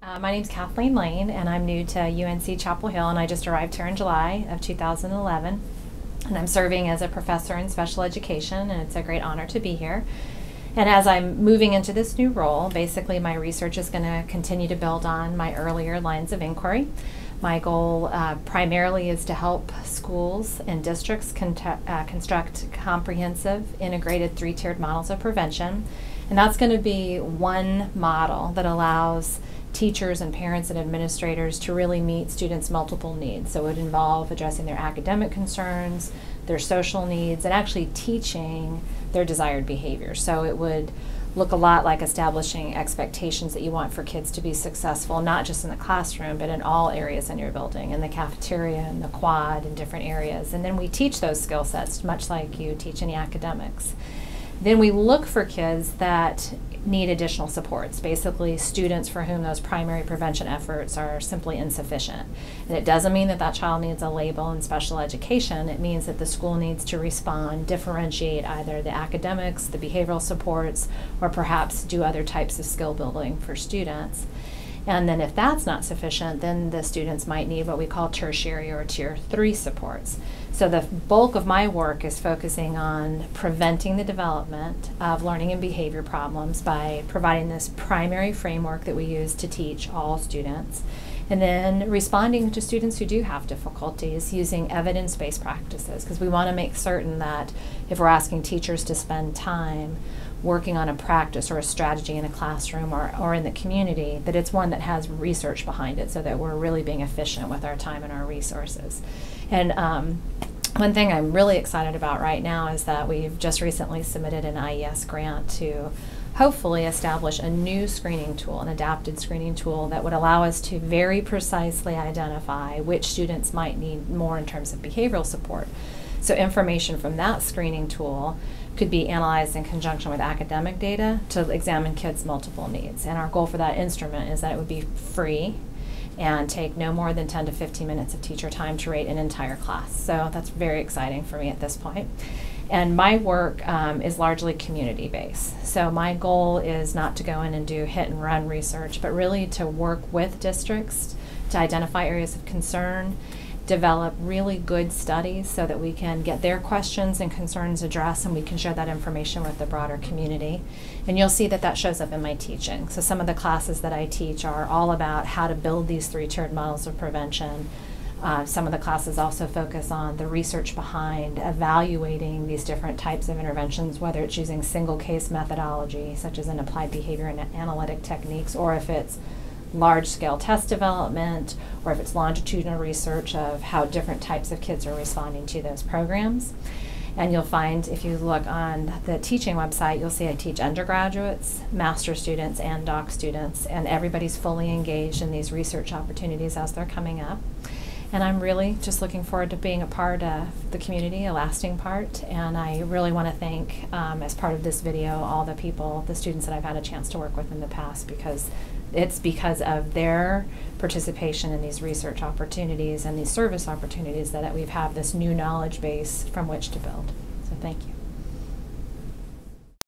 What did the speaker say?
My name's Kathleen Lane, and I'm new to UNC-Chapel Hill, and I just arrived here in July of 2011. And I'm serving as a professor in special education, and it's a great honor to be here. And as I'm moving into this new role, basically my research is going to continue to build on my earlier lines of inquiry. My goal primarily is to help schools and districts construct comprehensive, integrated three-tiered models of prevention. And that's going to be one model that allows teachers and parents and administrators to really meet students' multiple needs. So it would involve addressing their academic concerns, their social needs, and actually teaching their desired behavior. So it would look a lot like establishing expectations that you want for kids to be successful, not just in the classroom, but in all areas in your building, in the cafeteria, in the quad, in different areas. And then we teach those skill sets, much like you teach any academics. Then we look for kids that need additional supports, basically students for whom those primary prevention efforts are simply insufficient. And it doesn't mean that that child needs a label in special education. It means that the school needs to respond, differentiate either the academics, the behavioral supports, or perhaps do other types of skill building for students. And then if that's not sufficient, then the students might need what we call tertiary or tier 3 supports. So the bulk of my work is focusing on preventing the development of learning and behavior problems by providing this primary framework that we use to teach all students, and then responding to students who do have difficulties using evidence-based practices, because we want to make certain that if we're asking teachers to spend time working on a practice or a strategy in a classroom or in the community, that it's one that has research behind it so that we're really being efficient with our time and our resources. And one thing I'm really excited about right now is that we've just recently submitted an IES grant to hopefully establish a new screening tool, an adapted screening tool that would allow us to very precisely identify which students might need more in terms of behavioral support. So information from that screening tool could be analyzed in conjunction with academic data to examine kids' multiple needs. And our goal for that instrument is that it would be free and take no more than 10 to 15 minutes of teacher time to rate an entire class. So that's very exciting for me at this point. And my work is largely community-based. So my goal is not to go in and do hit-and-run research, but really to work with districts to identify areas of concern, develop really good studies so that we can get their questions and concerns addressed, and we can share that information with the broader community. And you'll see that that shows up in my teaching. So some of the classes that I teach are all about how to build these three-tiered models of prevention. Some of the classes also focus on the research behind evaluating these different types of interventions, whether it's using single case methodology, such as an applied behavior and analytic techniques, or if it's large-scale test development, or if it's longitudinal research of how different types of kids are responding to those programs. And you'll find, if you look on the teaching website, you'll see I teach undergraduates, master's students, and doc students, and everybody's fully engaged in these research opportunities as they're coming up. And I'm really just looking forward to being a part of the community, a lasting part. And I really want to thank, as part of this video, all the people, the students that I've had a chance to work with in the past, because it's because of their participation in these research opportunities and these service opportunities that we have this new knowledge base from which to build. So thank you.